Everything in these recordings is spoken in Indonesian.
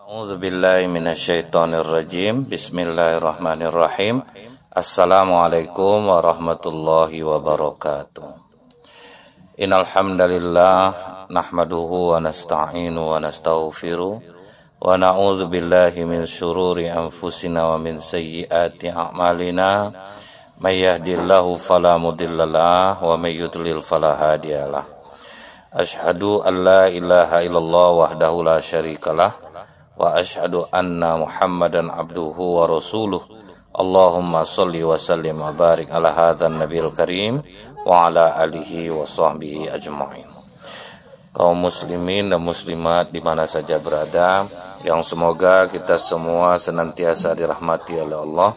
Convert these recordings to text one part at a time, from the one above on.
A'udzu billahi minasyaitonir rajim. Bismillahirrahmanirrahim. Assalamualaikum warahmatullahi wabarakatuh. Innal hamdalillah nahmaduhu wa nasta'inu wa nastaghfiruh wa na'udzu billahi min syururi anfusina wa min sayyiati a'malina. May yahdihillahu fala mudhillalah wa may yudlil fala hadiyalah. Asyhadu an la ilaha illallah wahdahu la syarikalah wa asyhadu anna Muhammadan abduhu wa rasuluh. Allahumma shalli wa sallim wa barik ala hadzal nabiyil karim wa ala alihi wa sahbihi ajma'in. Kaum muslimin dan muslimat di mana saja berada, yang semoga kita semua senantiasa dirahmati oleh Allah.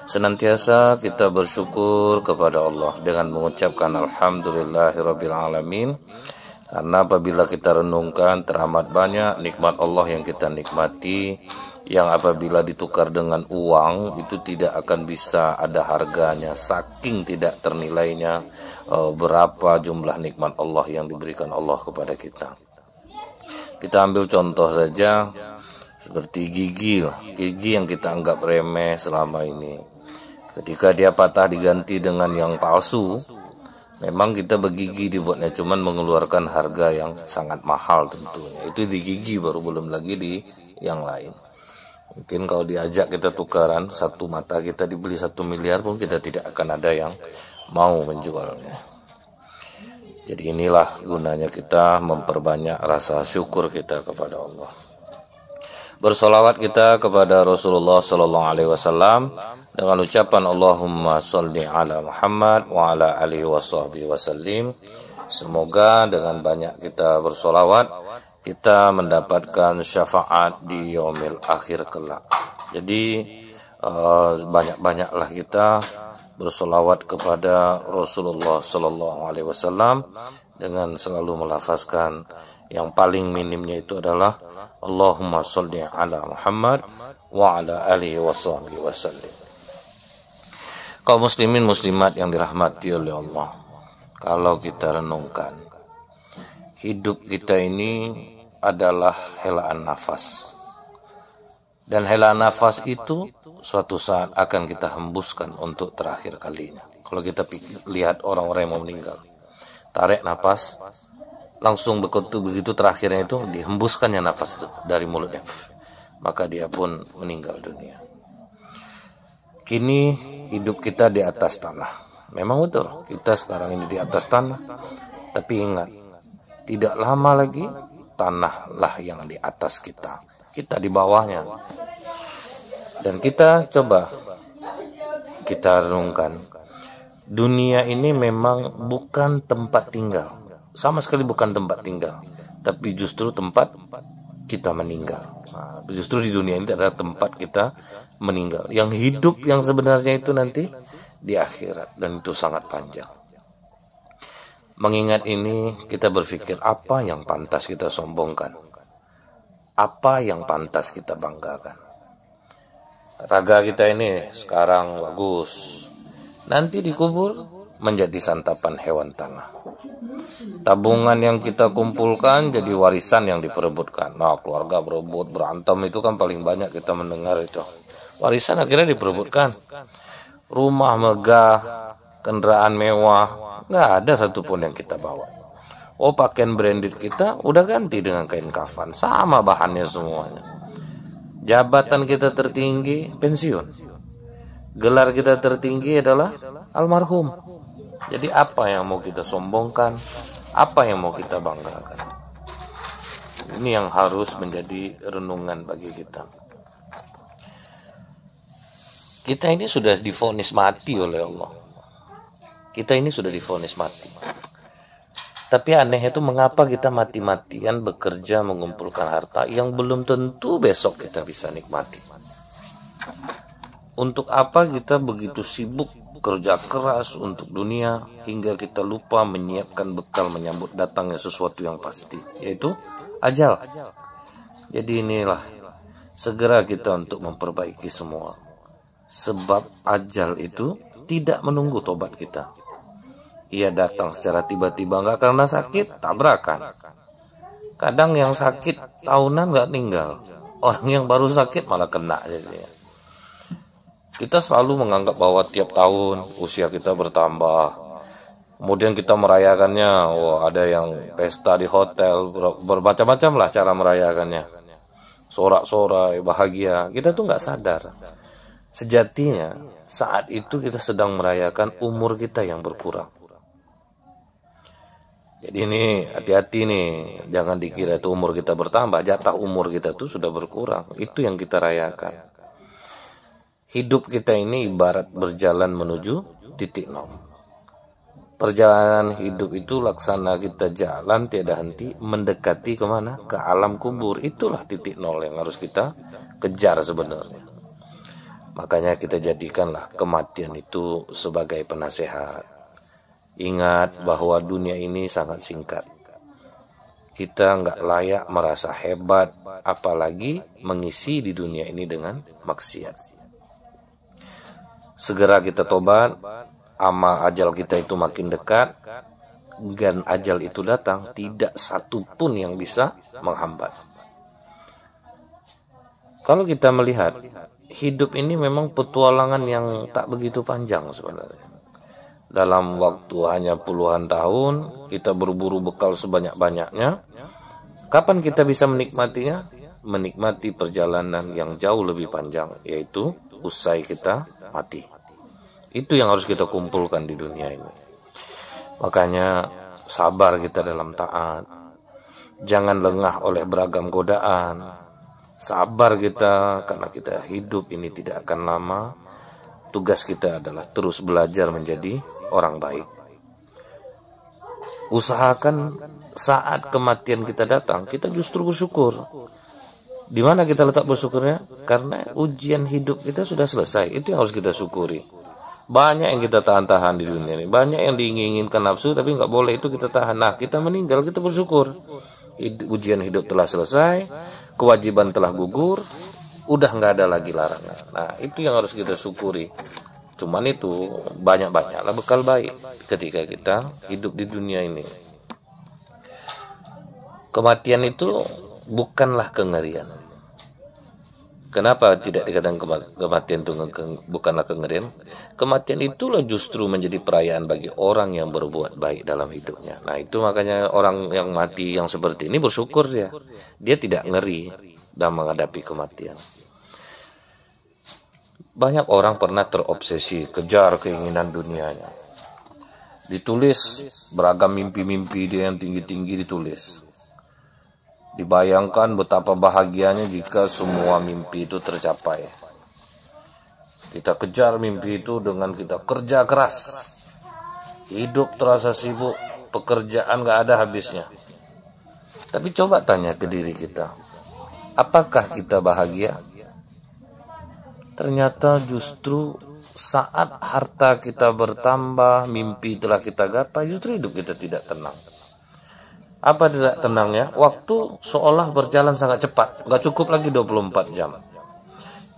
Senantiasa kita bersyukur kepada Allah dengan mengucapkan alhamdulillahirabbil alamin. Karena apabila kita renungkan, teramat banyak nikmat Allah yang kita nikmati, yang apabila ditukar dengan uang itu tidak akan bisa ada harganya, saking tidak ternilainya berapa jumlah nikmat Allah yang diberikan Allah kepada kita. Kita ambil contoh saja seperti gigi yang kita anggap remeh selama ini. Ketika dia patah diganti dengan yang palsu, memang kita bergigi dibuatnya, cuman mengeluarkan harga yang sangat mahal tentunya. Itu di gigi baru, belum lagi di yang lain. Mungkin kalau diajak kita tukaran, satu mata kita dibeli 1 miliar pun kita tidak akan ada yang mau menjualnya. Jadi inilah gunanya kita memperbanyak rasa syukur kita kepada Allah. Bersolawat kita kepada Rasulullah Sallallahu Alaihi Wasallam dengan ucapan Allahumma sholli ala Muhammad wa ala alihi washabbihi wasallim. Semoga dengan banyak kita bersolawat kita mendapatkan syafaat di yaumil akhir kelak. Jadi banyak-banyaklah kita bersolawat kepada Rasulullah Sallallahu Alaihi Wasallam dengan selalu melafazkan yang paling minimnya itu adalah Allahumma sholli ala Muhammad wa ala alihi washabbihi wasallim. Kaum muslimin muslimat yang dirahmati oleh Allah, kalau kita renungkan, hidup kita ini adalah helaan nafas. Dan helaan nafas itu suatu saat akan kita hembuskan untuk terakhir kalinya. Kalau kita lihat orang-orang yang mau meninggal, tarik nafas, langsung begitu terakhirnya itu dihembuskannya nafas itu dari mulutnya, maka dia pun meninggal dunia. Kini hidup kita di atas tanah. Memang betul, kita sekarang ini di atas tanah. Tapi ingat, tidak lama lagi tanahlah yang di atas kita. Kita di bawahnya. Dan kita coba kita renungkan, dunia ini memang bukan tempat tinggal. Sama sekali bukan tempat tinggal, tapi justru tempat kita meninggal. Nah, justru di dunia ini adalah tempat kita meninggal. Yang hidup yang sebenarnya itu nanti di akhirat, dan itu sangat panjang. Mengingat ini, kita berpikir apa yang pantas kita sombongkan, apa yang pantas kita banggakan. Raga kita ini sekarang bagus, nanti dikubur menjadi santapan hewan tanah. Tabungan yang kita kumpulkan jadi warisan yang diperebutkan. Nah, keluarga berebut, berantem, itu kan paling banyak kita mendengar itu. Warisan akhirnya diperebutkan. Rumah megah, kendaraan mewah, nggak ada satupun yang kita bawa. Oh, pakaian branded kita udah ganti dengan kain kafan, sama bahannya semuanya. Jabatan kita tertinggi, pensiun. Gelar kita tertinggi adalah almarhum. Jadi apa yang mau kita sombongkan? Apa yang mau kita banggakan? Ini yang harus menjadi renungan bagi kita. Kita ini sudah divonis mati oleh Allah. Kita ini sudah divonis mati. Tapi aneh itu mengapa kita mati-matian bekerja mengumpulkan harta yang belum tentu besok kita bisa nikmati. Untuk apa kita begitu sibuk kerja keras untuk dunia hingga kita lupa menyiapkan bekal menyambut datangnya sesuatu yang pasti, yaitu ajal. Jadi inilah segera kita untuk memperbaiki semua, sebab ajal itu tidak menunggu tobat kita. Ia datang secara tiba-tiba, nggak karena sakit, tabrakan. Kadang yang sakit tahunan nggak tinggal, Orang yang baru sakit malah kena jadinya. Kita selalu menganggap bahwa tiap tahun usia kita bertambah. Kemudian kita merayakannya, ada yang pesta di hotel, bermacam-macam lah cara merayakannya. Sorak-sorai, bahagia. Kita tuh nggak sadar. Sejatinya saat itu kita sedang merayakan umur kita yang berkurang. Jadi ini hati-hati nih, jangan dikira itu umur kita bertambah, jatah umur kita tuh sudah berkurang. Itu yang kita rayakan. Hidup kita ini ibarat berjalan menuju titik nol. Perjalanan hidup itu laksana kita jalan tiada henti mendekati kemana? Ke alam kubur. Itulah titik nol yang harus kita kejar sebenarnya. Makanya kita jadikanlah kematian itu sebagai penasehat. Ingat bahwa dunia ini sangat singkat. Kita nggak layak merasa hebat, apalagi mengisi di dunia ini dengan maksiat. Segera kita tobat, ama ajal kita itu makin dekat, dan ajal itu datang, tidak satu pun yang bisa menghambat. Kalau kita melihat, hidup ini memang petualangan yang tak begitu panjang sebenarnya. Dalam waktu hanya puluhan tahun, kita berburu bekal sebanyak-banyaknya. Kapan kita bisa menikmatinya? Menikmati perjalanan yang jauh lebih panjang, yaitu usai kita mati. Itu yang harus kita kumpulkan di dunia ini. Makanya sabar kita dalam taat. Jangan lengah oleh beragam godaan. Sabar kita karena kita hidup ini tidak akan lama. Tugas kita adalah terus belajar menjadi orang baik. Usahakan saat kematian kita datang, kita justru bersyukur. Di mana kita letak bersyukurnya? Karena ujian hidup kita sudah selesai. Itu yang harus kita syukuri. Banyak yang kita tahan-tahan di dunia ini. Banyak yang diinginkan nafsu, tapi nggak boleh itu kita tahan. Nah, kita meninggal, kita bersyukur. Ujian hidup telah selesai, kewajiban telah gugur, udah nggak ada lagi larangan. Nah, itu yang harus kita syukuri. Cuman itu banyak-banyaklah bekal baik ketika kita hidup di dunia ini. Kematian itu bukanlah kengerian. Kenapa tidak dikatakan kematian itu bukanlah kengerian? Kematian itulah justru menjadi perayaan bagi orang yang berbuat baik dalam hidupnya. Nah, itu makanya orang yang mati yang seperti ini bersyukur dia. Dia tidak ngeri dalam menghadapi kematian. Banyak orang pernah terobsesi, kejar keinginan dunianya. Ditulis beragam mimpi-mimpi dia yang tinggi-tinggi ditulis. Dibayangkan betapa bahagianya jika semua mimpi itu tercapai. Kita kejar mimpi itu dengan kita kerja keras. Hidup terasa sibuk, pekerjaan gak ada habisnya. Tapi coba tanya ke diri kita, apakah kita bahagia? Ternyata justru saat harta kita bertambah, mimpi telah kita gapai, justru hidup kita tidak tenang. Apa tidak tenangnya? Waktu seolah berjalan sangat cepat, nggak cukup lagi 24 jam.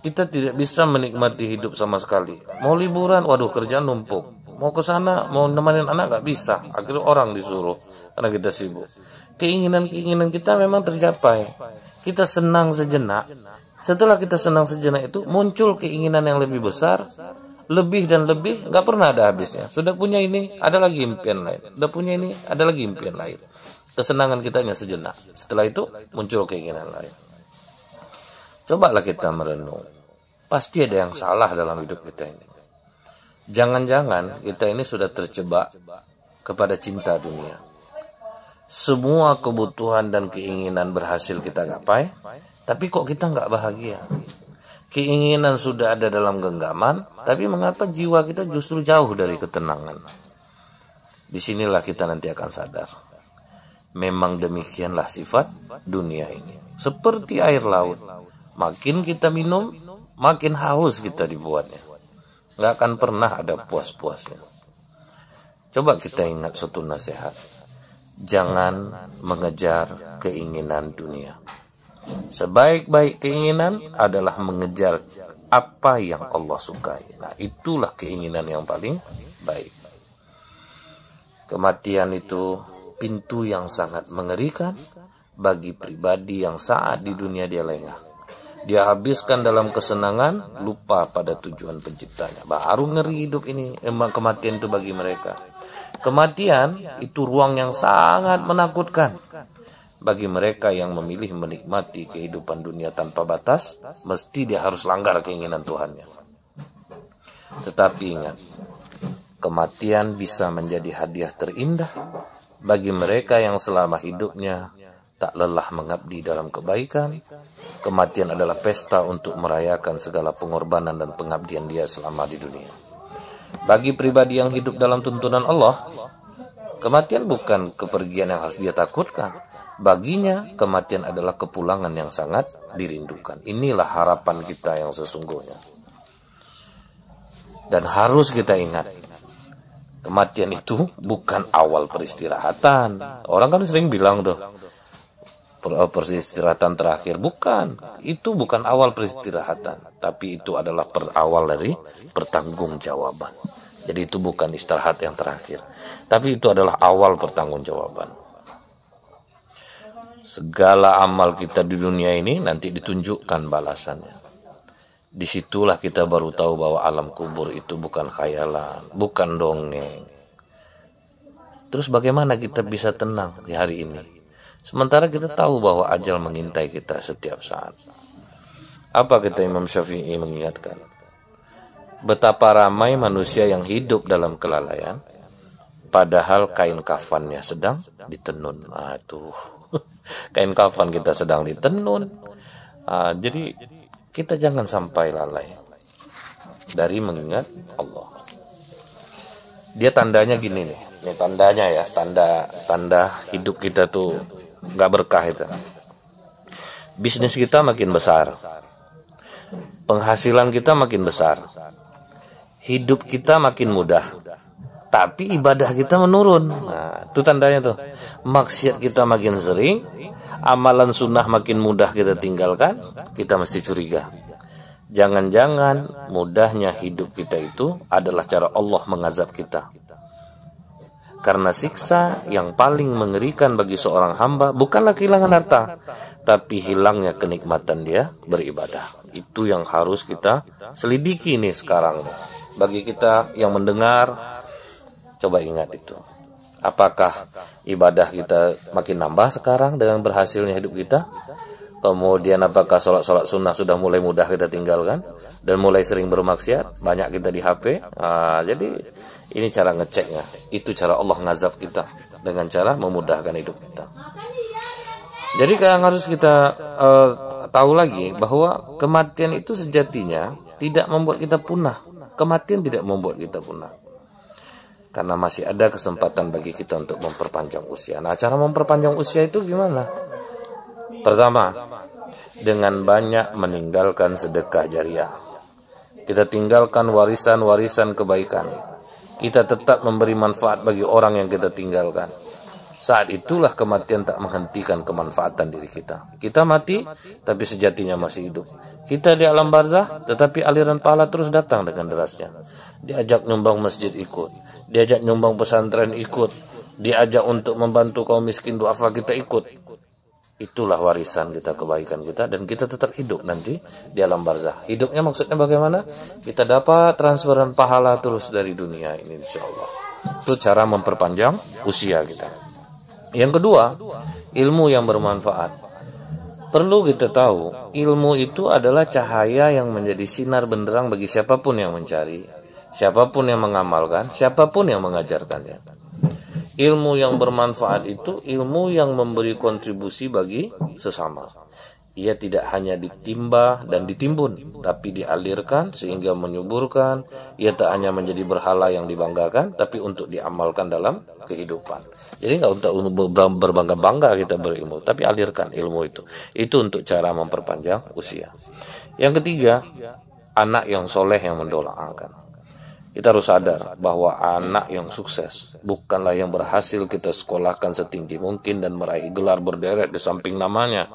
Kita tidak bisa menikmati hidup sama sekali. Mau liburan, waduh kerjaan numpuk. Mau ke sana, mau nemenin anak nggak bisa. Akhirnya orang disuruh karena kita sibuk. Keinginan-keinginan kita memang tercapai. Kita senang sejenak. Setelah kita senang sejenak itu muncul keinginan yang lebih besar, lebih dan lebih, nggak pernah ada habisnya. Sudah punya ini, ada lagi impian lain. Sudah punya ini, ada lagi impian lain. Kesenangan kita hanya sejenak. Setelah itu muncul keinginan lain. Cobalah kita merenung. Pasti ada yang salah dalam hidup kita ini. Jangan-jangan kita ini sudah terjebak kepada cinta dunia. Semua kebutuhan dan keinginan berhasil kita gapai, tapi kok kita nggak bahagia. Keinginan sudah ada dalam genggaman, tapi mengapa jiwa kita justru jauh dari ketenangan? Disinilah kita nanti akan sadar. Memang demikianlah sifat dunia ini. Seperti air laut. Makin kita minum, makin haus kita dibuatnya. Nggak akan pernah ada puas-puasnya. Coba kita ingat suatu nasihat. Jangan mengejar keinginan dunia. Sebaik-baik keinginan adalah mengejar apa yang Allah sukai. Nah, itulah keinginan yang paling baik. Kematian itu pintu yang sangat mengerikan bagi pribadi yang saat di dunia dia lengah. Dia habiskan dalam kesenangan, lupa pada tujuan penciptanya. Baru ngeri hidup ini, kematian itu bagi mereka. Kematian itu ruang yang sangat menakutkan bagi mereka yang memilih menikmati kehidupan dunia tanpa batas. Mesti dia harus langgar keinginan Tuhannya. Tetapi ingat, kematian bisa menjadi hadiah terindah bagi mereka yang selama hidupnya tak lelah mengabdi dalam kebaikan. Kematian adalah pesta untuk merayakan segala pengorbanan dan pengabdian dia selama di dunia. Bagi pribadi yang hidup dalam tuntunan Allah, kematian bukan kepergian yang harus dia takutkan. Baginya, kematian adalah kepulangan yang sangat dirindukan. Inilah harapan kita yang sesungguhnya. Dan harus kita ingat, kematian itu bukan awal peristirahatan. Orang kan sering bilang tuh, peristirahatan terakhir. Bukan, itu bukan awal peristirahatan, tapi itu adalah awal dari pertanggungjawaban. Jadi itu bukan istirahat yang terakhir, tapi itu adalah awal pertanggungjawaban. Segala amal kita di dunia ini nanti ditunjukkan balasannya. Disitulah kita baru tahu bahwa alam kubur itu bukan khayalan, bukan dongeng. Terus bagaimana kita bisa tenang di hari ini? Sementara kita tahu bahwa ajal mengintai kita setiap saat. Apa kata Imam Syafi'i mengingatkan? Betapa ramai manusia yang hidup dalam kelalaian, padahal kain kafannya sedang ditenun. Kain kafan kita sedang ditenun. Jadi kita jangan sampai lalai dari mengingat Allah. Dia tandanya gini nih. Ini tandanya ya, tanda hidup kita tuh nggak berkah itu. Bisnis kita makin besar, penghasilan kita makin besar, hidup kita makin mudah, tapi ibadah kita menurun. Nah, itu tandanya tuh. Maksiat kita makin sering, amalan sunnah makin mudah kita tinggalkan, kita mesti curiga. Jangan-jangan mudahnya hidup kita itu adalah cara Allah mengazab kita. Karena siksa yang paling mengerikan bagi seorang hamba bukanlah kehilangan harta, tapi hilangnya kenikmatan dia beribadah. Itu yang harus kita selidiki nih sekarang. Bagi kita yang mendengar, coba ingat itu. Apakah ibadah kita makin nambah sekarang dengan berhasilnya hidup kita? Kemudian apakah sholat sunnah sudah mulai mudah kita tinggalkan? Dan mulai sering bermaksiat? Banyak kita di HP. Jadi ini cara ngeceknya. Itu cara Allah ngazab kita, dengan cara memudahkan hidup kita. Jadi yang harus kita tahu lagi bahwa kematian itu sejatinya tidak membuat kita punah. Kematian tidak membuat kita punah. Karena masih ada kesempatan bagi kita untuk memperpanjang usia. Nah, cara memperpanjang usia itu gimana? Pertama, dengan banyak meninggalkan sedekah jariah. Kita tinggalkan warisan-warisan kebaikan. Kita tetap memberi manfaat bagi orang yang kita tinggalkan. Saat itulah kematian tak menghentikan kemanfaatan diri kita. Kita mati, tapi sejatinya masih hidup. Kita di alam barzah, tetapi aliran pahala terus datang dengan derasnya. Diajak nyumbang masjid ikut, diajak nyumbang pesantren ikut, diajak untuk membantu kaum miskin duafa kita ikut. Itulah warisan kita, kebaikan kita, dan kita tetap hidup nanti di alam barzah. Hidupnya maksudnya bagaimana? Kita dapat transferan pahala terus dari dunia ini, insya Allah. Itu cara memperpanjang usia kita. Yang kedua, ilmu yang bermanfaat. Perlu kita tahu, ilmu itu adalah cahaya yang menjadi sinar benderang bagi siapapun yang mencari, siapapun yang mengamalkan, siapapun yang mengajarkannya. Ilmu yang bermanfaat itu ilmu yang memberi kontribusi bagi sesama. Ia tidak hanya ditimba dan ditimbun, tapi dialirkan sehingga menyuburkan. Ia tak hanya menjadi berhala yang dibanggakan, tapi untuk diamalkan dalam kehidupan. Jadi nggak untuk berbangga-bangga kita berilmu, tapi alirkan ilmu itu. Itu untuk cara memperpanjang usia. Yang ketiga, anak yang soleh yang mendoakan. Kita harus sadar bahwa anak yang sukses bukanlah yang berhasil kita sekolahkan setinggi mungkin dan meraih gelar berderet di samping namanya.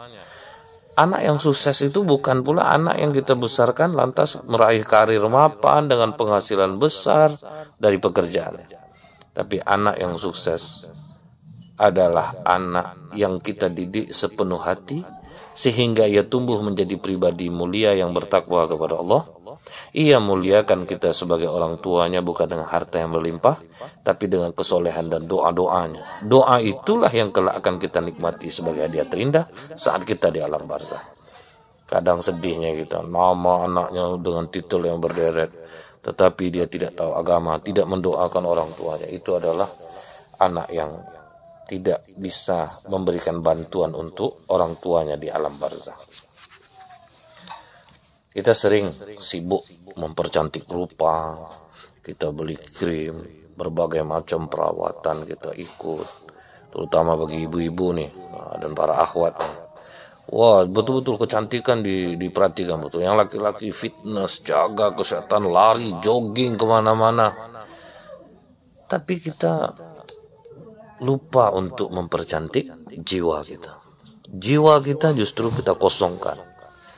Anak yang sukses itu bukan pula anak yang kita besarkan lantas meraih karir mapan dengan penghasilan besar dari pekerjaannya. Tapi anak yang sukses adalah anak yang kita didik sepenuh hati sehingga ia tumbuh menjadi pribadi mulia yang bertakwa kepada Allah. Ia muliakan kita sebagai orang tuanya bukan dengan harta yang berlimpah, tapi dengan kesolehan dan doa-doanya. Doa itulah yang kelak akan kita nikmati sebagai hadiah terindah saat kita di alam barzah. Kadang sedihnya kita, nama anaknya dengan titel yang berderet, tetapi dia tidak tahu agama, tidak mendoakan orang tuanya. Itu adalah anak yang tidak bisa memberikan bantuan untuk orang tuanya di alam barzah. Kita sering sibuk mempercantik rupa, kita beli krim, berbagai macam perawatan kita ikut, terutama bagi ibu-ibu nih dan para akhwat nih. Wah, betul-betul kecantikan diperhatikan betul. Yang laki-laki fitness, jaga kesehatan, lari, jogging kemana-mana. Tapi kita lupa untuk mempercantik jiwa kita. Jiwa kita justru kita kosongkan.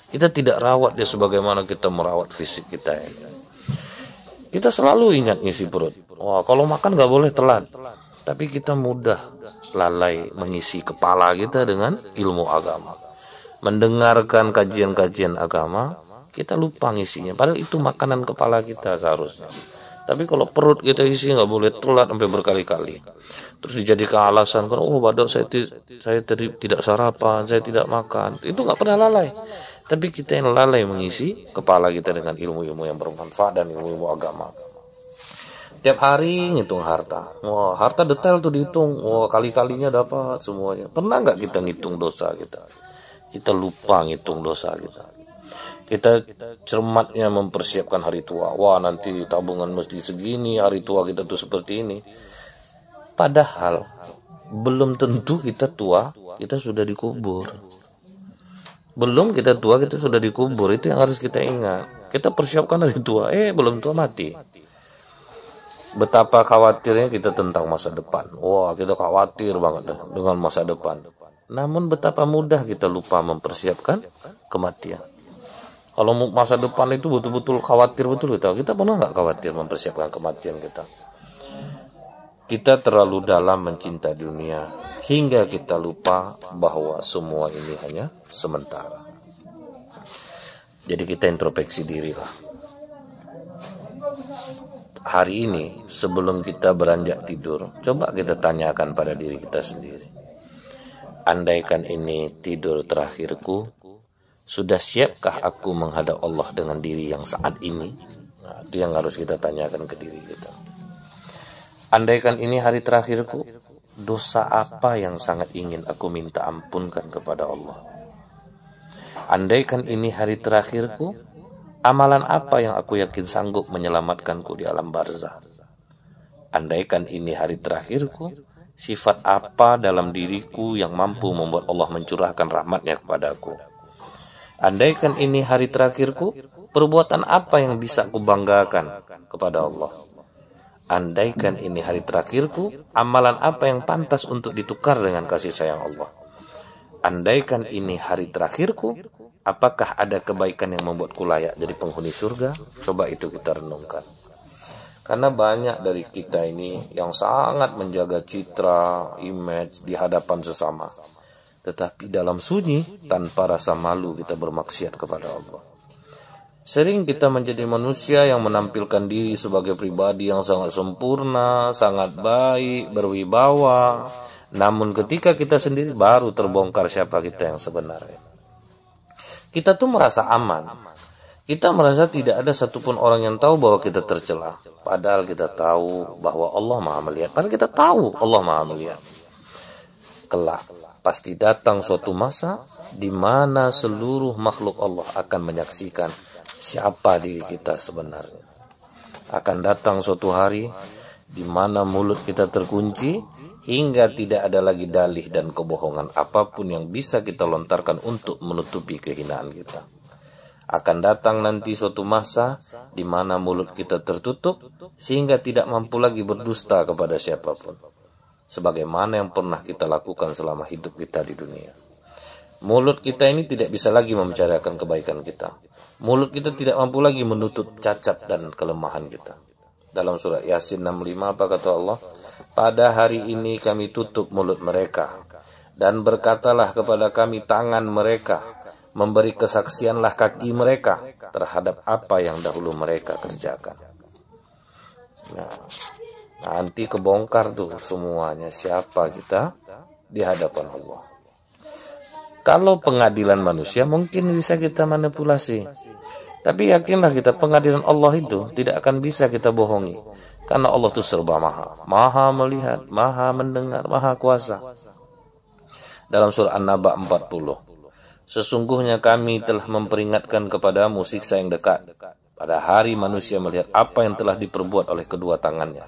Kita tidak rawat dia sebagaimana kita merawat fisik kita ini. Kita selalu ingat ngisi perut. Wah, kalau makan nggak boleh telat. Tapi kita mudah lalai mengisi kepala kita dengan ilmu agama. Mendengarkan kajian-kajian agama, kita lupa ngisinya. Padahal itu makanan kepala kita seharusnya. Tapi kalau perut kita isi nggak boleh telat sampai berkali-kali. Terus dijadikan alasan, oh badak saya tidak sarapan, saya tidak makan. Itu nggak pernah lalai. Tapi kita yang lalai mengisi kepala kita dengan ilmu-ilmu yang bermanfaat dan ilmu-ilmu agama. Tiap hari ngitung harta. Wah, harta detail tuh dihitung. Wah, kali-kalinya dapat semuanya. Pernah nggak kita ngitung dosa kita? Kita lupa ngitung dosa kita. Kita cermatnya mempersiapkan hari tua. Wah, nanti tabungan mesti segini, hari tua kita tuh seperti ini. Padahal belum tentu kita tua, kita sudah dikubur. Belum kita tua, kita sudah dikubur. Itu yang harus kita ingat. Kita persiapkan hari tua, belum tua mati. Betapa khawatirnya kita tentang masa depan. Wah, kita khawatir banget dengan masa depan. Namun betapa mudah kita lupa mempersiapkan kematian. Kalau masa depan itu betul-betul khawatir betul kita pernah nggak khawatir mempersiapkan kematian kita? Kita terlalu dalam mencintai dunia hingga kita lupa bahwa semua ini hanya sementara. Jadi kita introspeksi diri lah. Hari ini sebelum kita beranjak tidur, coba kita tanyakan pada diri kita sendiri. Andaikan ini tidur terakhirku, sudah siapkah aku menghadap Allah dengan diri yang saat ini? Nah, itu yang harus kita tanyakan ke diri kita. Andaikan ini hari terakhirku, dosa apa yang sangat ingin aku minta ampunkan kepada Allah? Andaikan ini hari terakhirku, amalan apa yang aku yakin sanggup menyelamatkanku di alam barzah? Andaikan ini hari terakhirku, sifat apa dalam diriku yang mampu membuat Allah mencurahkan rahmatnya kepadaku? Andaikan ini hari terakhirku, perbuatan apa yang bisa aku banggakan kepada Allah? Andaikan ini hari terakhirku, amalan apa yang pantas untuk ditukar dengan kasih sayang Allah? Andaikan ini hari terakhirku, apakah ada kebaikan yang membuatku layak jadi penghuni surga? Coba itu kita renungkan. Karena banyak dari kita ini yang sangat menjaga citra, image di hadapan sesama. Tetapi dalam sunyi, tanpa rasa malu kita bermaksiat kepada Allah. Sering kita menjadi manusia yang menampilkan diri sebagai pribadi yang sangat sempurna, sangat baik, berwibawa. Namun ketika kita sendiri baru terbongkar siapa kita yang sebenarnya. Kita tuh merasa aman. Kita merasa tidak ada satupun orang yang tahu bahwa kita tercela. Padahal kita tahu bahwa Allah Maha melihat. Padahal kita tahu Allah Maha melihat. Kelak pasti datang suatu masa di mana seluruh makhluk Allah akan menyaksikan siapa diri kita sebenarnya. Akan datang suatu hari di mana mulut kita terkunci hingga tidak ada lagi dalih dan kebohongan apapun yang bisa kita lontarkan untuk menutupi kehinaan kita. Akan datang nanti suatu masa di mana mulut kita tertutup sehingga tidak mampu lagi berdusta kepada siapapun. Sebagaimana yang pernah kita lakukan selama hidup kita di dunia. Mulut kita ini tidak bisa lagi membicarakan kebaikan kita. Mulut kita tidak mampu lagi menutup cacat dan kelemahan kita. Dalam surat Yasin 65 apa kata Allah? Pada hari ini kami tutup mulut mereka Dan berkatalah kepada kami tangan mereka, memberi kesaksianlah kaki mereka terhadap apa yang dahulu mereka kerjakan. Nah, nanti kebongkar tuh semuanya siapa kita di hadapan Allah. Kalau pengadilan manusia mungkin bisa kita manipulasi, tapi yakinlah kita pengadilan Allah itu tidak akan bisa kita bohongi, karena Allah itu serba maha, maha melihat, maha mendengar, maha kuasa. Dalam surah An-Naba 40, sesungguhnya kami telah memperingatkan kepadamu siksa yang dekat pada hari manusia melihat apa yang telah diperbuat oleh kedua tangannya.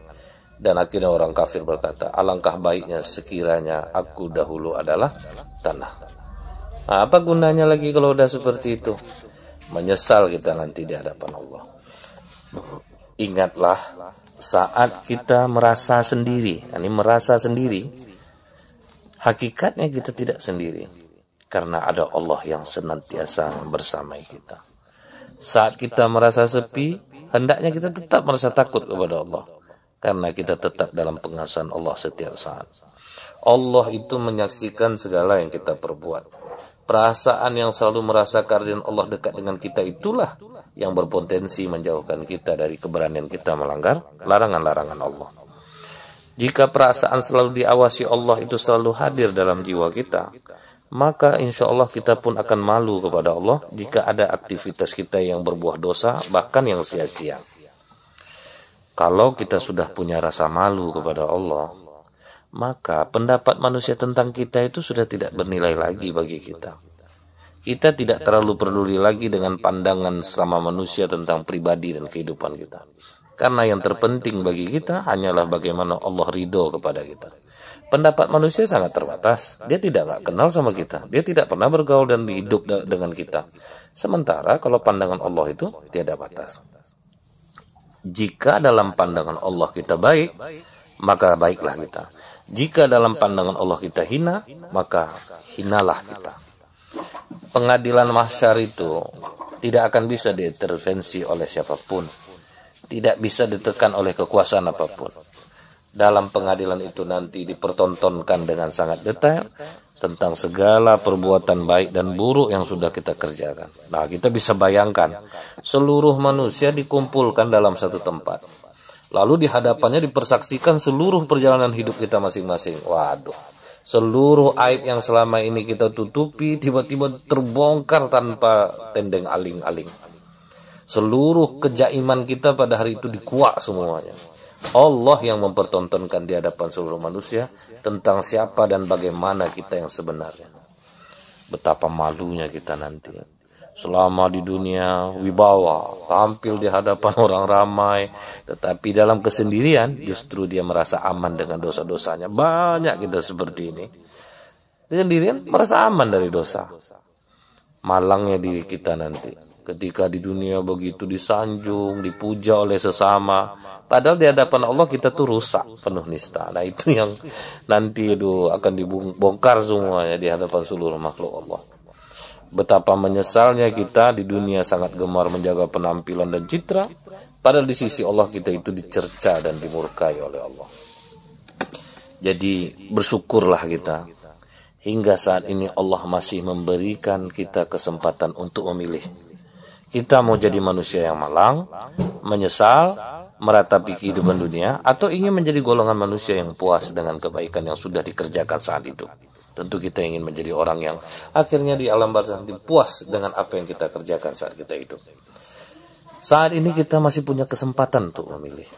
Dan akhirnya orang kafir berkata, alangkah baiknya sekiranya aku dahulu adalah tanah. Nah, apa gunanya lagi kalau udah seperti itu? Menyesal kita nanti di hadapan Allah. Ingatlah saat kita merasa sendiri, ini merasa sendiri, hakikatnya kita tidak sendiri, karena ada Allah yang senantiasa bersama kita. Saat kita merasa sepi, hendaknya kita tetap merasa takut kepada Allah, karena kita tetap dalam pengawasan Allah setiap saat. Allah itu menyaksikan segala yang kita perbuat. Perasaan yang selalu merasa kehadiran Allah dekat dengan kita itulah yang berpotensi menjauhkan kita dari keberanian kita melanggar larangan-larangan Allah. Jika perasaan selalu diawasi Allah itu selalu hadir dalam jiwa kita, maka insya Allah kita pun akan malu kepada Allah jika ada aktivitas kita yang berbuah dosa, bahkan yang sia-sia. Kalau kita sudah punya rasa malu kepada Allah, maka pendapat manusia tentang kita itu sudah tidak bernilai lagi bagi kita. Kita tidak terlalu peduli lagi dengan pandangan sama manusia tentang pribadi dan kehidupan kita. Karena yang terpenting bagi kita hanyalah bagaimana Allah ridho kepada kita. Pendapat manusia sangat terbatas. Dia tidak kenal sama kita. Dia tidak pernah bergaul dan hidup dengan kita. Sementara kalau pandangan Allah itu tiada batas. Jika dalam pandangan Allah kita baik, maka baiklah kita. Jika dalam pandangan Allah kita hina, maka hinalah kita. Pengadilan mahsyar itu tidak akan bisa diintervensi oleh siapapun. Tidak bisa ditekan oleh kekuasaan apapun. Dalam pengadilan itu nanti dipertontonkan dengan sangat detail tentang segala perbuatan baik dan buruk yang sudah kita kerjakan. Nah, kita bisa bayangkan seluruh manusia dikumpulkan dalam satu tempat. Lalu di hadapannya dipersaksikan seluruh perjalanan hidup kita masing-masing. Waduh, seluruh aib yang selama ini kita tutupi tiba-tiba terbongkar tanpa tendeng aling-aling. Seluruh kejaiman kita pada hari itu dikuak semuanya. Allah yang mempertontonkan di hadapan seluruh manusia tentang siapa dan bagaimana kita yang sebenarnya. Betapa malunya kita nanti. Selama di dunia wibawa, tampil di hadapan orang ramai, tetapi dalam kesendirian justru dia merasa aman dengan dosa-dosanya. Banyak kita seperti ini. Di sendirian merasa aman dari dosa. Malangnya diri kita nanti. Ketika di dunia begitu disanjung, dipuja oleh sesama, padahal di hadapan Allah kita tuh rusak, penuh nista. Nah itu yang nanti akan dibongkar semuanya di hadapan seluruh makhluk Allah. Betapa menyesalnya kita di dunia sangat gemar menjaga penampilan dan citra, padahal di sisi Allah kita itu dicerca dan dimurkai oleh Allah. Jadi bersyukurlah kita. Hingga saat ini Allah masih memberikan kita kesempatan untuk memilih. Kita mau jadi manusia yang malang, menyesal, meratapi kehidupan dunia, atau ingin menjadi golongan manusia yang puas dengan kebaikan yang sudah dikerjakan saat hidup. Tentu kita ingin menjadi orang yang akhirnya di alam barzakh puas dengan apa yang kita kerjakan saat kita hidup. Saat ini kita masih punya kesempatan untuk memilih.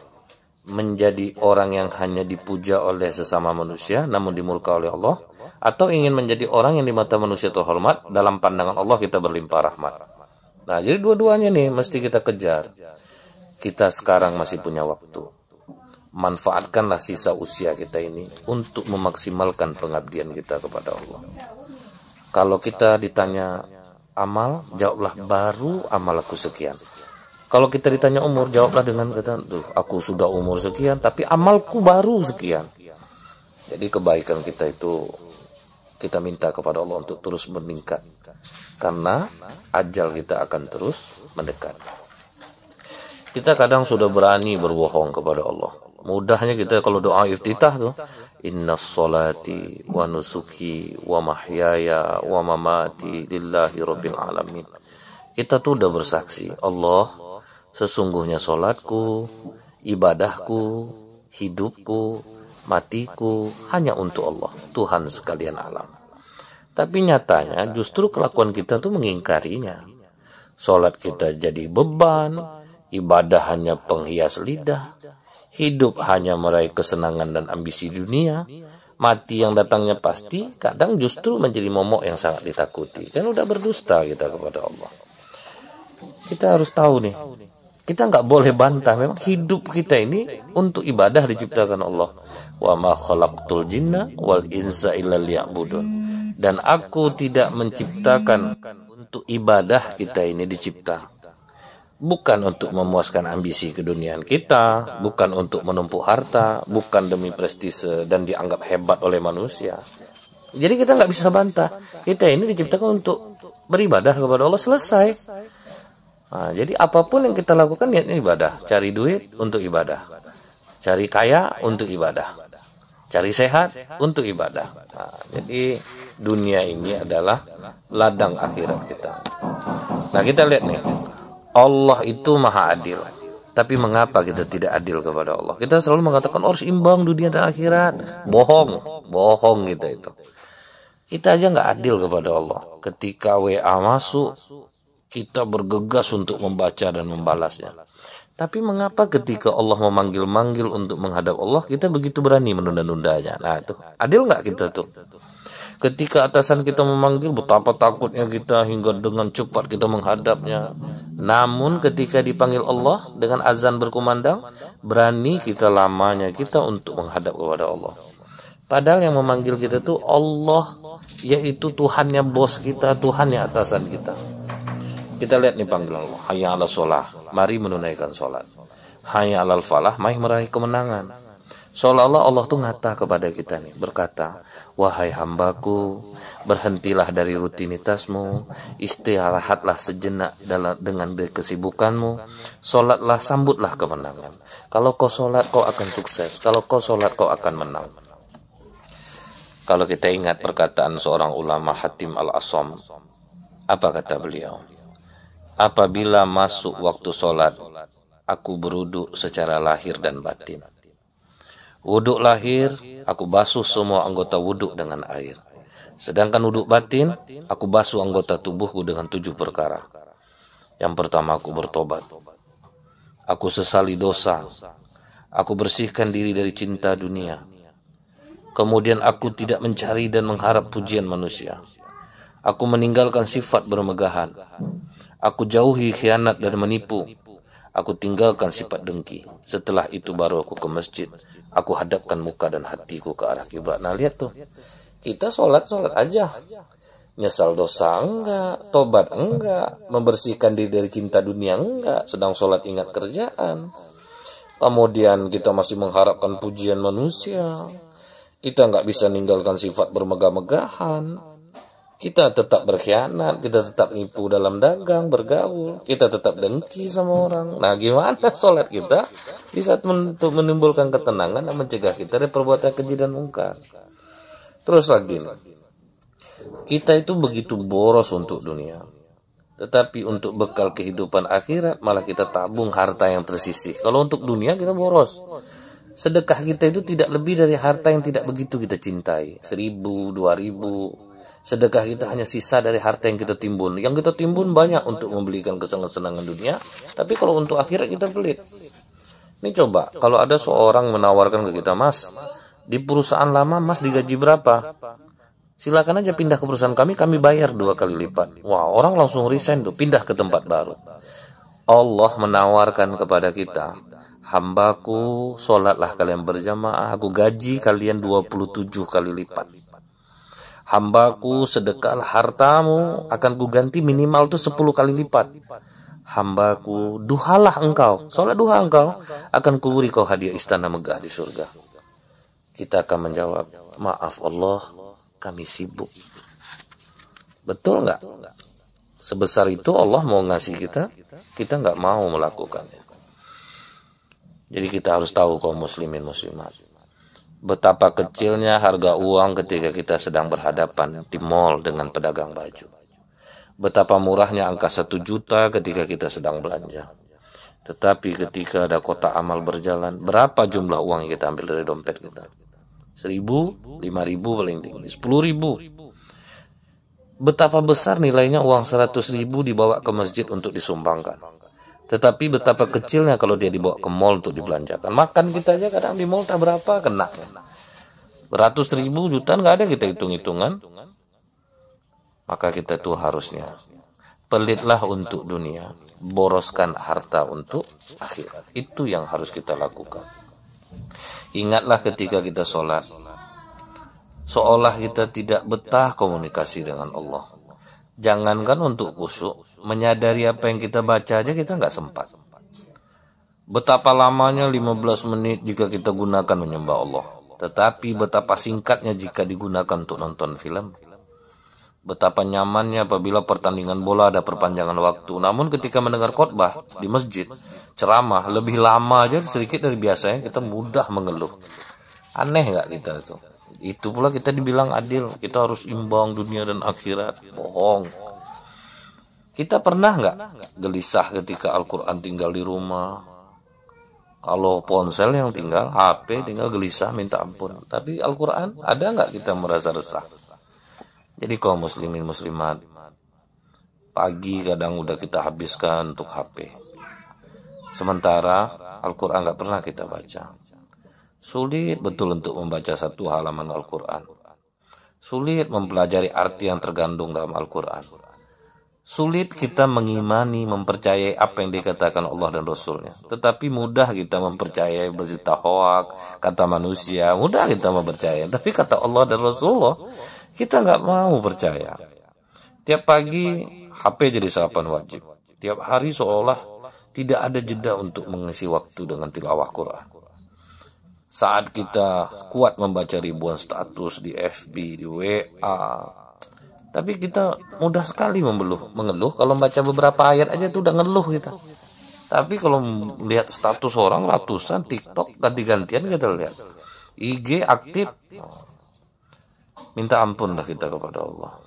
Menjadi orang yang hanya dipuja oleh sesama manusia, namun dimurka oleh Allah, atau ingin menjadi orang yang di mata manusia terhormat, dalam pandangan Allah kita berlimpah rahmat. Nah, jadi dua-duanya nih mesti kita kejar. Kita sekarang masih punya waktu. Manfaatkanlah sisa usia kita ini untuk memaksimalkan pengabdian kita kepada Allah. Kalau kita ditanya amal, jawablah baru amal aku sekian. Kalau kita ditanya umur, jawablah dengan kata, aku sudah umur sekian, tapi amalku baru sekian. Jadi kebaikan kita itu kita minta kepada Allah untuk terus meningkat. Karena ajal kita akan terus mendekat. Kita kadang sudah berani berbohong kepada Allah. Mudahnya kita kalau doa iftitah tuh, Inna sholati wa nusuki wa mahyaya wa mamati lillahi rabbil alamin. Kita tuh udah bersaksi, Allah, sesungguhnya sholatku, ibadahku, hidupku, matiku hanya untuk Allah, Tuhan sekalian alam. Tapi nyatanya justru kelakuan kita tuh mengingkarinya. Sholat kita jadi beban, ibadah hanya penghias lidah, hidup hanya meraih kesenangan dan ambisi dunia, mati yang datangnya pasti, kadang justru menjadi momok yang sangat ditakuti. Kan udah berdusta kita kepada Allah. Kita harus tahu nih, kita nggak boleh bantah. Memang hidup kita ini untuk ibadah diciptakan Allah. Wa ma khalaqtul jinna wal insa illa liya'budun. Dan aku tidak menciptakan untuk ibadah kita ini dicipta. Bukan untuk memuaskan ambisi keduniaan kita, bukan untuk menumpuk harta, bukan demi prestise dan dianggap hebat oleh manusia. Jadi kita nggak bisa bantah. Kita ini diciptakan untuk beribadah kepada Allah, selesai. Nah, jadi apapun yang kita lakukan niatnya ibadah. Cari duit untuk ibadah, cari kaya untuk ibadah, cari sehat untuk ibadah. Nah, jadi dunia ini adalah ladang akhirat kita. Nah, kita lihat nih, Allah itu maha adil. Tapi mengapa kita tidak adil kepada Allah? Kita selalu mengatakan harus imbang dunia dan akhirat. Bohong kita itu. Kita aja nggak adil kepada Allah. Ketika WA masuk, kita bergegas untuk membaca dan membalasnya. Tapi mengapa ketika Allah memanggil-manggil untuk menghadap Allah, kita begitu berani menunda-nundanya? Nah, itu adil nggak kita tuh? Ketika atasan kita memanggil, betapa takutnya kita hingga dengan cepat kita menghadapnya. Namun ketika dipanggil Allah dengan azan berkumandang, berani kita lamanya kita untuk menghadap kepada Allah. Padahal yang memanggil kita itu Allah, yaitu Tuhannya bos kita, Tuhannya atasan kita. Kita lihat nih panggilan Allah. Hayya 'alas shalah, mari menunaikan salat. Hayya 'alal falah, mari meraih kemenangan. Seolah-olah Allah tuh ngata kepada kita nih, berkata, wahai hambaku, berhentilah dari rutinitasmu, istirahatlah sejenak dengan kesibukanmu, solatlah, sambutlah kemenangan. Kalau kau solat, kau akan sukses. Kalau kau solat, kau akan menang. Kalau kita ingat perkataan seorang ulama, Hatim Al-Asam, apa kata beliau? Apabila masuk waktu solat, aku berwudu secara lahir dan batin. Wuduk lahir, aku basuh semua anggota wuduk dengan air. Sedangkan wuduk batin, aku basuh anggota tubuhku dengan 7 perkara. Yang pertama, aku bertobat. Aku sesali dosa. Aku bersihkan diri dari cinta dunia. Kemudian aku tidak mencari dan mengharap pujian manusia. Aku meninggalkan sifat bermegahan. Aku jauhi khianat dan menipu. Aku tinggalkan sifat dengki. Setelah itu baru aku ke masjid. Aku hadapkan muka dan hatiku ke arah kiblat. Nah, lihat tuh. Kita sholat aja. Nyesal dosa enggak, tobat enggak, membersihkan diri dari cinta dunia enggak, sedang sholat ingat kerjaan. Kemudian kita masih mengharapkan pujian manusia. Kita enggak bisa ninggalkan sifat bermegah-megahan. Kita tetap berkhianat, kita tetap nipu dalam dagang, bergaul, kita tetap dengki sama orang. Nah, gimana sholat kita bisa untuk menimbulkan ketenangan dan mencegah kita dari perbuatan keji dan mungkar? Terus lagi, kita itu begitu boros untuk dunia, tetapi untuk bekal kehidupan akhirat malah kita tabung harta yang tersisih. Kalau untuk dunia kita boros. Sedekah kita itu tidak lebih dari harta yang tidak begitu kita cintai. 1.000, 2.000. Sedekah kita hanya sisa dari harta yang kita timbun. Yang kita timbun banyak untuk membelikan kesenangan dunia, tapi kalau untuk akhirat kita pelit. Ini coba, kalau ada seorang menawarkan ke kita, Mas, di perusahaan lama Mas digaji berapa? Silakan aja pindah ke perusahaan kami bayar 2 kali lipat. Wah, orang langsung resign tuh, pindah ke tempat baru. Allah menawarkan kepada kita, hambaku, sholatlah kalian berjamaah, aku gaji kalian 27 kali lipat. Hambaku, sedekahlah hartamu, akan kuganti minimal tuh 10 kali lipat. Hambaku, duhalah engkau, sholat duha engkau, akan kuberi kau hadiah istana megah di surga. Kita akan menjawab, maaf Allah, kami sibuk. Betul nggak? Sebesar itu Allah mau ngasih kita nggak mau melakukannya. Jadi kita harus tahu kaum muslimin muslimat, Betapa kecilnya harga uang ketika kita sedang berhadapan di mall dengan pedagang baju. Betapa murahnya angka 1 juta ketika kita sedang belanja. Tetapi ketika ada kotak amal berjalan, berapa jumlah uang yang kita ambil dari dompet kita? 1.000, 5.000 paling tinggi, 10.000. Betapa besar nilainya uang 100.000 dibawa ke masjid untuk disumbangkan. Tetapi betapa kecilnya kalau dia dibawa ke mall untuk dibelanjakan. Makan kita aja kadang di mall tak berapa kena. Beratus ribu, jutaan nggak ada kita hitung-hitungan. Maka kita tuh harusnya pelitlah untuk dunia, boroskan harta untuk akhirat. Itu yang harus kita lakukan. Ingatlah ketika kita sholat, seolah kita tidak betah komunikasi dengan Allah. Jangankan untuk khusyuk, menyadari apa yang kita baca aja kita nggak sempat. Betapa lamanya 15 menit jika kita gunakan menyembah Allah. Tetapi betapa singkatnya jika digunakan untuk nonton film. Betapa nyamannya apabila pertandingan bola ada perpanjangan waktu. Namun ketika mendengar khotbah di masjid, ceramah lebih lama aja sedikit dari biasanya, kita mudah mengeluh. Aneh nggak kita itu? Itu pula kita dibilang adil. Kita harus imbang dunia dan akhirat. Bohong. Kita pernah nggak gelisah ketika Al-Quran tinggal di rumah? Kalau ponsel yang tinggal, HP tinggal gelisah minta ampun. Tapi Al-Quran ada nggak kita merasa resah? Jadi kaum muslimin muslimat, pagi kadang udah kita habiskan untuk HP. Sementara Al-Quran nggak pernah kita baca. Sulit betul untuk membaca satu halaman Al-Quran. Sulit mempelajari arti yang tergandung dalam Al-Quran. Sulit kita mengimani, mempercayai apa yang dikatakan Allah dan Rasulnya. Tetapi mudah kita mempercayai berita hoak, kata manusia, mudah kita mempercayai. Tapi kata Allah dan Rasulullah, kita nggak mau percaya. Tiap pagi HP jadi sarapan wajib. Tiap hari seolah tidak ada jeda untuk mengisi waktu dengan tilawah Quran. Saat kita kuat membaca ribuan status di FB, di WA, tapi kita mudah sekali mengeluh. Kalau baca beberapa ayat aja tuh udah ngeluh kita. Tapi kalau lihat status orang ratusan, TikTok ganti-gantian kita lihat, IG aktif, minta ampunlah kita kepada Allah.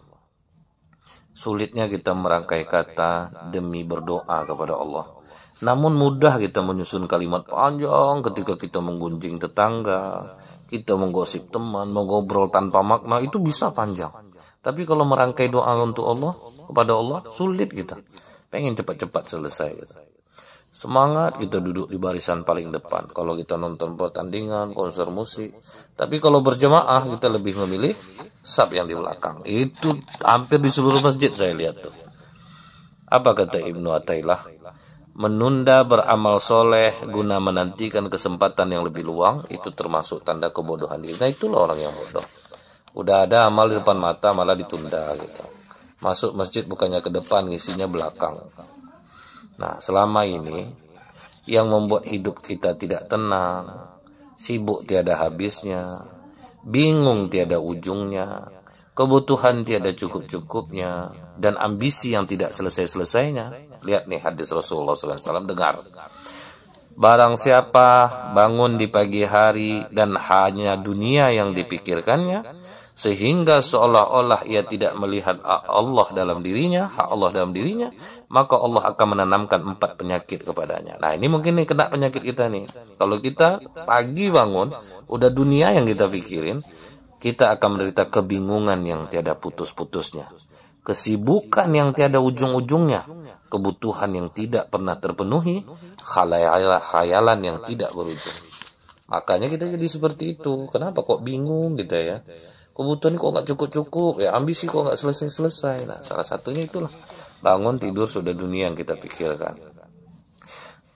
Sulitnya kita merangkai kata demi berdoa kepada Allah. Namun mudah kita menyusun kalimat panjang ketika kita menggunjing tetangga, kita menggosip teman, mengobrol tanpa makna, itu bisa panjang. Tapi kalau merangkai doa untuk Allah, kepada Allah, sulit kita. Pengen cepat-cepat selesai. Gitu. Semangat kita duduk di barisan paling depan. Kalau kita nonton pertandingan, konser musik. Tapi kalau berjemaah, kita lebih memilih saf yang di belakang. Itu hampir di seluruh masjid saya lihat tuh. Apa kata Ibnu Athaillah? Menunda beramal soleh guna menantikan kesempatan yang lebih luang, itu termasuk tanda kebodohan diri. Nah itulah orang yang bodoh. Udah ada amal di depan mata malah ditunda gitu. Masuk masjid bukannya ke depan, ngisinya belakang. Nah, selama ini yang membuat hidup kita tidak tenang, sibuk tiada habisnya, bingung tiada ujungnya, kebutuhan tiada cukup-cukupnya, dan ambisi yang tidak selesai-selesainya. Lihat nih hadis Rasulullah SAW, dengar. Barang siapa bangun di pagi hari dan hanya dunia yang dipikirkannya, sehingga seolah-olah ia tidak melihat Allah dalam dirinya, hak Allah dalam dirinya, maka Allah akan menanamkan 4 penyakit kepadanya. Nah ini mungkin nih kena penyakit kita nih. Kalau kita pagi bangun, udah dunia yang kita pikirin, kita akan menderita kebingungan yang tiada putus-putusnya, kesibukan yang tiada ujung-ujungnya, kebutuhan yang tidak pernah terpenuhi, khayalan yang tidak berujung. Makanya kita jadi seperti itu. Kenapa kok bingung gitu ya? Kebutuhan kok nggak cukup-cukup, ya ambisi kok nggak selesai-selesai. Nah, salah satunya itulah bangun tidur sudah dunia yang kita pikirkan.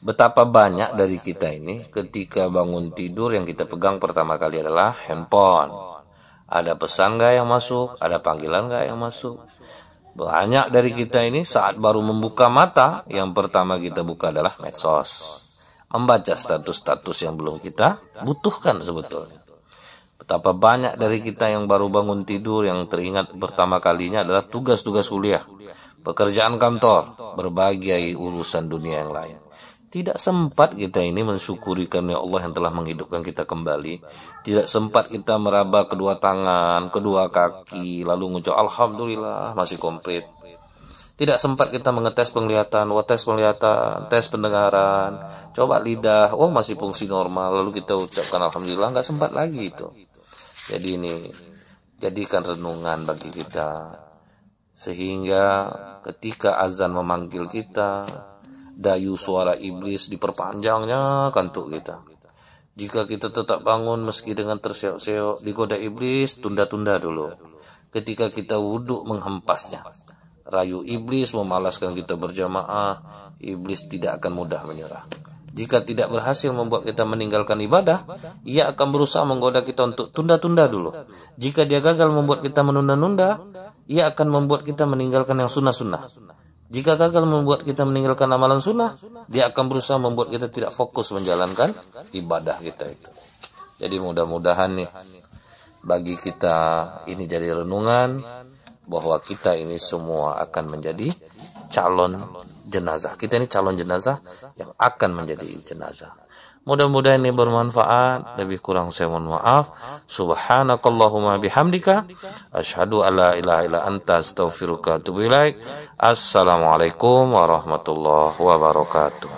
Betapa banyak dari kita ini ketika bangun tidur yang kita pegang pertama kali adalah handphone. Ada pesan nggak yang masuk, ada panggilan nggak yang masuk. Banyak dari kita ini saat baru membuka mata, yang pertama kita buka adalah medsos. Membaca status-status yang belum kita butuhkan sebetulnya. Betapa banyak dari kita yang baru bangun tidur yang teringat pertama kalinya adalah tugas-tugas kuliah, pekerjaan kantor, berbagai urusan dunia yang lain. Tidak sempat kita ini mensyukuri karena Allah yang telah menghidupkan kita kembali. Tidak sempat kita meraba kedua tangan, kedua kaki, lalu mengucap alhamdulillah masih komplit. Tidak sempat kita mengetes penglihatan, tes penglihatan, tes pendengaran, coba lidah, masih fungsi normal, lalu kita ucapkan alhamdulillah, nggak sempat lagi itu. Jadi ini, jadikan renungan bagi kita, sehingga ketika azan memanggil kita, dayu suara iblis diperpanjangnya kantuk kita. Jika kita tetap bangun meski dengan terseok-seok digoda iblis, tunda-tunda dulu. Ketika kita wudhu menghempasnya, rayu iblis memalaskan kita berjamaah, iblis tidak akan mudah menyerah. Jika tidak berhasil membuat kita meninggalkan ibadah, ia akan berusaha menggoda kita untuk tunda-tunda dulu. Jika dia gagal membuat kita menunda-nunda, ia akan membuat kita meninggalkan yang sunnah-sunnah. Jika gagal membuat kita meninggalkan amalan sunnah, dia akan berusaha membuat kita tidak fokus menjalankan ibadah kita itu. Jadi mudah-mudahan nih, bagi kita ini jadi renungan, bahwa kita ini semua akan menjadi calon jenazah. Kita ini calon jenazah yang akan menjadi jenazah. Mudah-mudahan ini bermanfaat. Lebih kurang saya mohon maaf. Subhanakallahumma bihamdika asyhadu alla ilaha illa anta astaghfiruka wa atubu ilaik. Assalamualaikum warahmatullahi wabarakatuh.